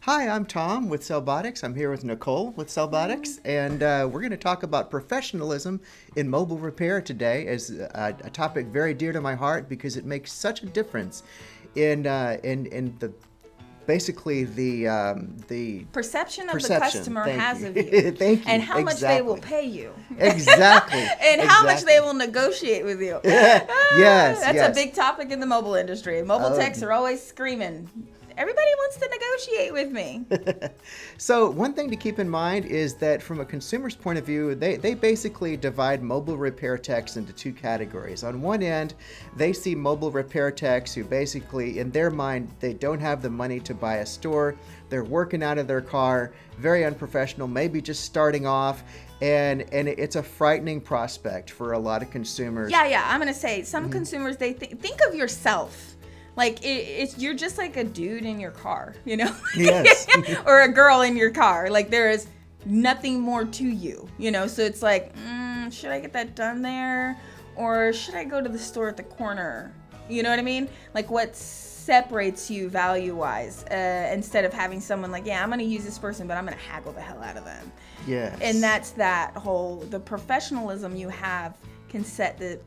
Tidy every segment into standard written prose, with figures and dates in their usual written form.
Hi, I'm Tom with CellBotics. I'm here with Nicole with CellBotics, and we're going to talk about professionalism in mobile repair today, as a topic very dear to my heart because it makes such a difference in the basically the perception of the perception. customer Thank has you. of you. Thank you. And how much they will Exactly. pay you. Exactly. And how much they will negotiate with you. Yes, That's yes. a big topic in the mobile industry. Mobile techs are always screaming, everybody wants to negotiate with me. So one thing to keep in mind is that from a consumer's point of view, they basically divide mobile repair techs into two categories. On one end, they see mobile repair techs who basically, in their mind, they don't have the money to buy a store. They're working out of their car, very unprofessional, maybe just starting off. And it's a frightening prospect for a lot of consumers. Yeah. I'm going to say some consumers, they think of yourself. Like it's you're just like a dude in your car, you know? Yes. Or a girl in your car. Like there is nothing more to you, you know? So it's like, should I get that done there? Or should I go to the store at the corner? You know what I mean? Like what separates you value-wise instead of having someone like, yeah, I'm going to use this person, but I'm going to haggle the hell out of them. Yes. And that's that whole, the professionalism you have can set the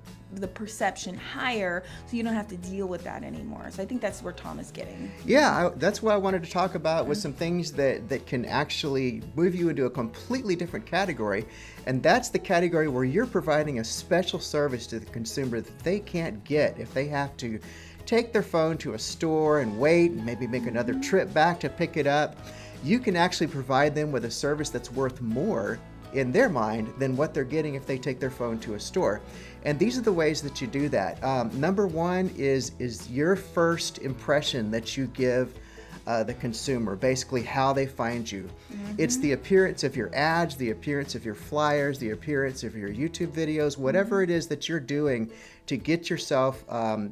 perception higher, so you don't have to deal with that anymore. So I think that's where Tom is getting. Yeah, that's what I wanted to talk about with some things that can actually move you into a completely different category. And that's the category where you're providing a special service to the consumer that they can't get if they have to take their phone to a store and wait and maybe make another trip back to pick it up. You can actually provide them with a service that's worth more in their mind than what they're getting if they take their phone to a store. And these are the ways that you do that. Number one is your first impression that you give the consumer, basically how they find you. It's the appearance of your ads, the appearance of your flyers, the appearance of your YouTube videos, whatever it is that you're doing to get yourself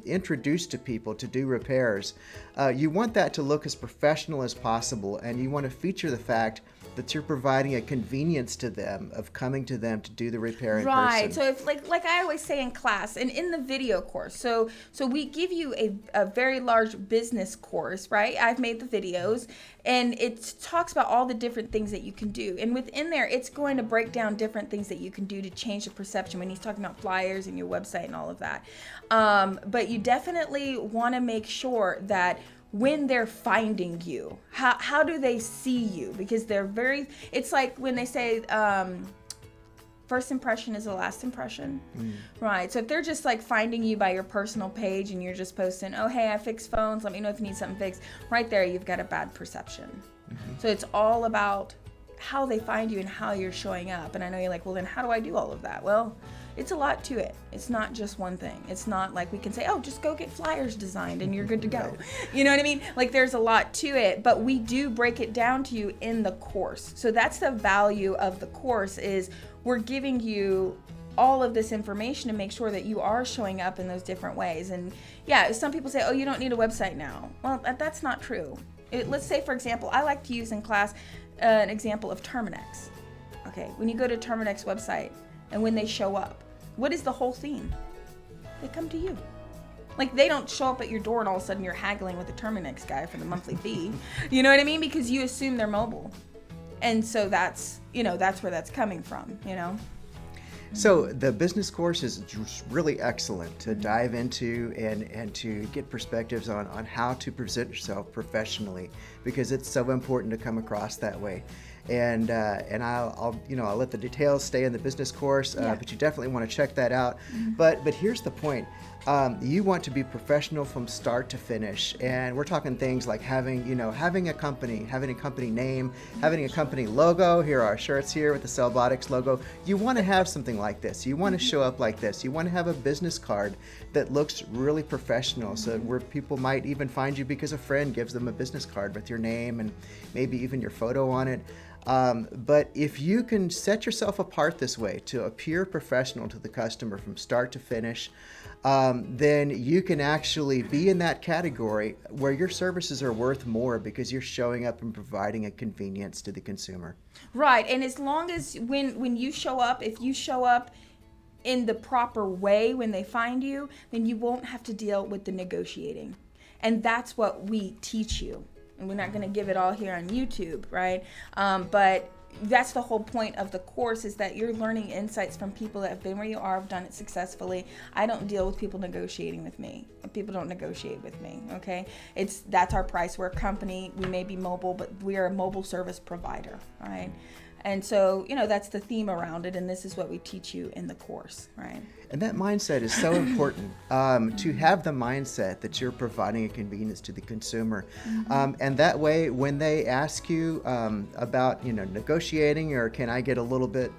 introduced to people to do repairs. You want that to look as professional as possible, and you want to feature the fact that you're providing a convenience to them of coming to them to do the repair in person. Right. So if like I always say in class and in the video course, so we give you a very large business course, right? I've made the videos and it talks about all the different things that you can do. And within there, it's going to break down different things that you can do to change the perception when he's talking about flyers and your website and all of that. But you definitely want to make sure that when they're finding you, how do they see you? Because it's like when they say first impression is the last impression, right? So if they're just like finding you by your personal page and you're just posting, oh, hey, I fix phones, let me know if you need something fixed, right there, you've got a bad perception. So it's all about how they find you and how you're showing up. And I know you're like, well, then how do I do all of that? Well, it's a lot to it. It's not just one thing. It's not like we can say, oh, just go get flyers designed and you're good to go. You know what I mean? Like there's a lot to it, but we do break it down to you in the course. So that's the value of the course, is we're giving you all of this information to make sure that you are showing up in those different ways. And yeah, some people say, oh, you don't need a website now. Well, that's not true. Let's say, for example, I like to use in class an example of Terminex. Okay, when you go to Terminex website and when they show up, what is the whole theme? They come to you. Like they don't show up at your door and all of a sudden you're haggling with the Terminex guy for the monthly fee. You know what I mean? Because you assume they're mobile. And so that's where that's coming from, you know? So the business course is just really excellent to dive into and to get perspectives on how to present yourself professionally, because it's so important to come across that way. And I'll let the details stay in the business course, but you definitely want to check that out. But here's the point. You want to be professional from start to finish, and we're talking things like having a company name, having a company logo. Here are our shirts here with the CellBotics logo. You want to have something like this. You want to show up like this. You want to have a business card that looks really professional, so where people might even find you because a friend gives them a business card with your name and maybe even your photo on it. But if you can set yourself apart this way to appear professional to the customer from start to finish, then you can actually be in that category where your services are worth more because you're showing up and providing a convenience to the consumer. Right, and as long as when you show up, if you show up in the proper way when they find you, then you won't have to deal with the negotiating. And that's what we teach you. We're not going to give it all here on YouTube, right? But that's the whole point of the course, is that you're learning insights from people that have been where you are, have done it successfully. I don't deal with people negotiating with me. People don't negotiate with me, okay? That's our price. We're a company. We may be mobile, but we are a mobile service provider, right? And so, that's the theme around it, and this is what we teach you in the course, right? And that mindset is so important, to have the mindset that you're providing a convenience to the consumer. And that way, when they ask you about, negotiating, or can I get a little bit,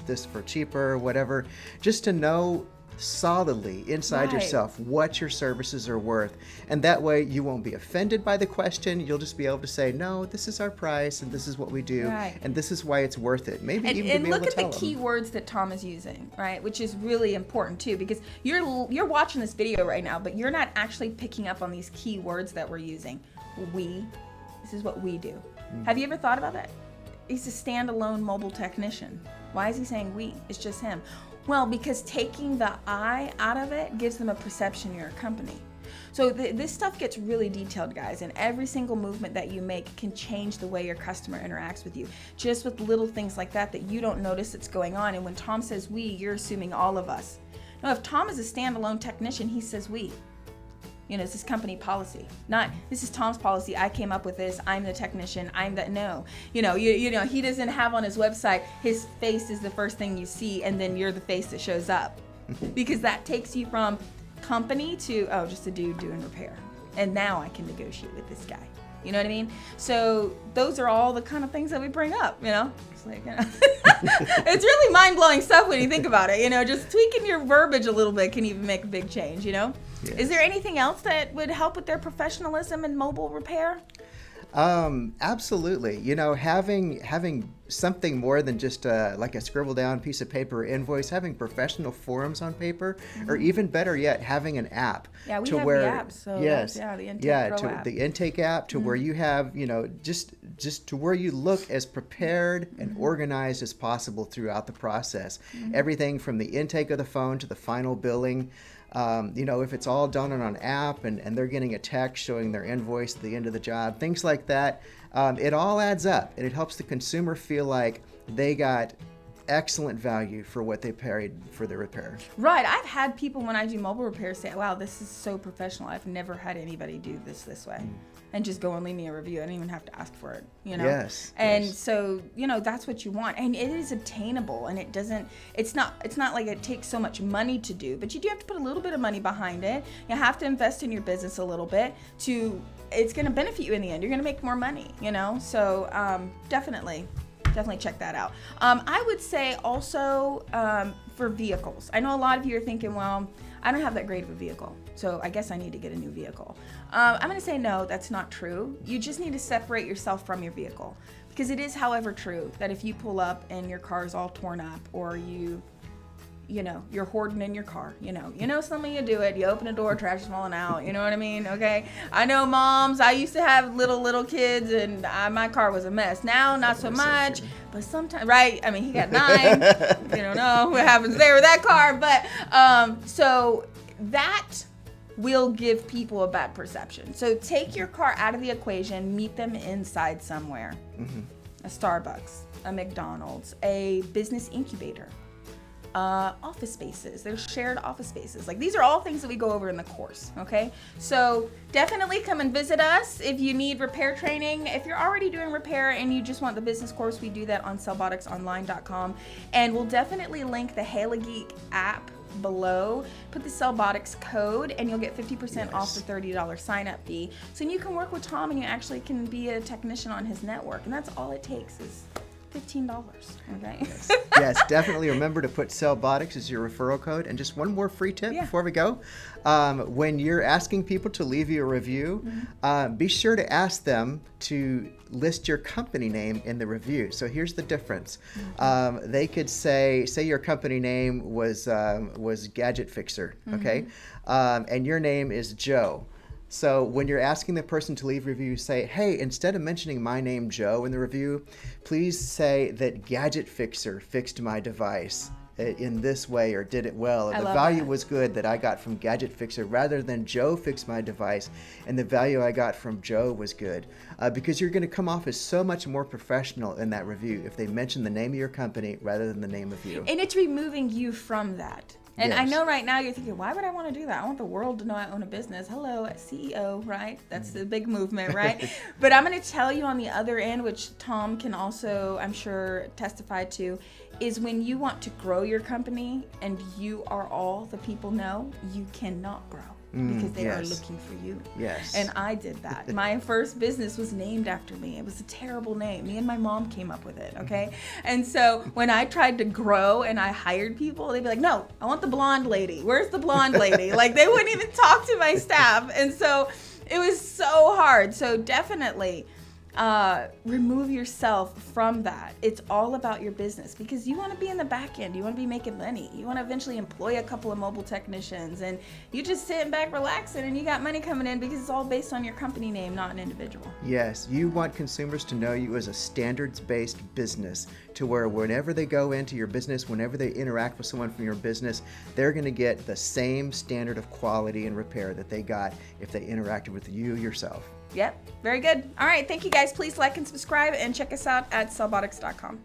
this for cheaper or whatever, just to know solidly inside yourself what your services are worth. And that way you won't be offended by the question. You'll just be able to say, no, this is our price and this is what we do. And this is why it's worth it. Maybe even to be able to tell them. And look at the key words that Tom is using, right? Which is really important too, because you're watching this video right now, but you're not actually picking up on these key words that we're using. This is what we do. Have you ever thought about that? He's a standalone mobile technician. Why is he saying we? It's just him. Well, because taking the I out of it gives them a perception you're a company. So this stuff gets really detailed, guys, and every single movement that you make can change the way your customer interacts with you. Just with little things like that you don't notice it's going on. And when Tom says we, you're assuming all of us. No, if Tom is a standalone technician, he says we. It's his company policy. Not, this is Tom's policy. I came up with this. I'm the technician. I'm the, no. He doesn't have on his website, his face is the first thing you see, and then you're the face that shows up. Because that takes you from company to, just a dude doing repair. And now I can negotiate with this guy. You know what I mean? So those are all the kind of things that we bring up, It's like, it's really mind-blowing stuff when you think about it, just tweaking your verbiage a little bit can even make a big change, Yes. Is there anything else that would help with their professionalism in mobile repair? Absolutely. Having something more than just like a scribble down piece of paper invoice, having professional forms on paper, or even better yet, having an app. Yeah, we have the app. So yes, the Intake Pro app. The Intake app to where you have, just to where you look as prepared and organized as possible throughout the process. Everything from the intake of the phone to the final billing. If it's all done on an app and they're getting a text showing their invoice at the end of the job, things like that, it all adds up, and it helps the consumer feel like they got excellent value for what they paid for the repair. Right. I've had people, when I do mobile repairs, say, wow, this is so professional. I've never had anybody do this way. And just go and leave me a review. I don't even have to ask for it, Yes. And so, that's what you want. And it is obtainable, and it's not like it takes so much money to do, but you do have to put a little bit of money behind it. You have to invest in your business a little bit it's going to benefit you in the end. You're going to make more money, So, definitely check that out. I would say also, for vehicles. I know a lot of you are thinking, well, I don't have that great of a vehicle, so I guess I need to get a new vehicle. I'm going to say no, that's not true. You just need to separate yourself from your vehicle, because it is, however, true that if you pull up and your car is all torn up, or you're hoarding in your car, some of you do it. You open a door, trash is falling out. You know what I mean? Okay. I know moms. I used to have little kids, and my car was a mess. Now, not so much, but sometimes, right? I mean, he got 9. You don't know what happens there with that car, but so that will give people a bad perception. So take your car out of the equation. Meet them inside somewhere. A Starbucks, a McDonald's, a business incubator. Office spaces. There's shared office spaces. Like, these are all things that we go over in the course, okay? So definitely come and visit us if you need repair training. If you're already doing repair and you just want the business course, we do that on CellBoticsOnline.com. And we'll definitely link the HAILaGEEK app below. Put the CellBotics code and you'll get 50% off the $30 sign-up fee. So you can work with Tom and you actually can be a technician on his network. And that's all it takes is $15, okay? Yes, definitely remember to put CellBotics as your referral code. And just one more free tip before we go. When you're asking people to leave you a review, be sure to ask them to list your company name in the review. So here's the difference. They could say your company name was Gadget Fixer, okay? And your name is Joe. So when you're asking the person to leave a review, say, hey, instead of mentioning my name, Joe, in the review, please say that Gadget Fixer fixed my device. in this way or did it well, or I the love value that. was good that I got from Gadget Fixer rather than Joe fixed my device and the value I got from Joe was good. Because you're going to come off as so much more professional in that review if they mention the name of your company rather than the name of you. And it's removing you from that. And I Yes. know right now you're thinking, why would I want to do that? I want the world to know I own a business. Hello, CEO, right? That's the big movement, right? But I'm going to tell you on the other end, which Tom can also, I'm sure, testify to, is when you want to grow your company and you are all the people know, you cannot grow. Because they are yes. looking for you. Yes. And I did that. My first business was named after me. It was a terrible name. Me and my mom came up with it, okay? And so when I tried to grow and I hired people, they'd be like, no, I want the blonde lady. Where's the blonde lady? Like, they wouldn't even talk to my staff. And so it was so hard. So definitely remove yourself from that. It's all about your business because you want to be in the back end. You want to be making money. You want to eventually employ a couple of mobile technicians, and you just sitting back relaxing and you got money coming in because it's all based on your company name, not an individual. Yes, you want consumers to know you as a standards-based business to where whenever they go into your business, whenever they interact with someone from your business, they're going to get the same standard of quality and repair that they got if they interacted with you yourself. Yep, very good. All right, thank you guys. Please like and subscribe and check us out at cellbotics.com.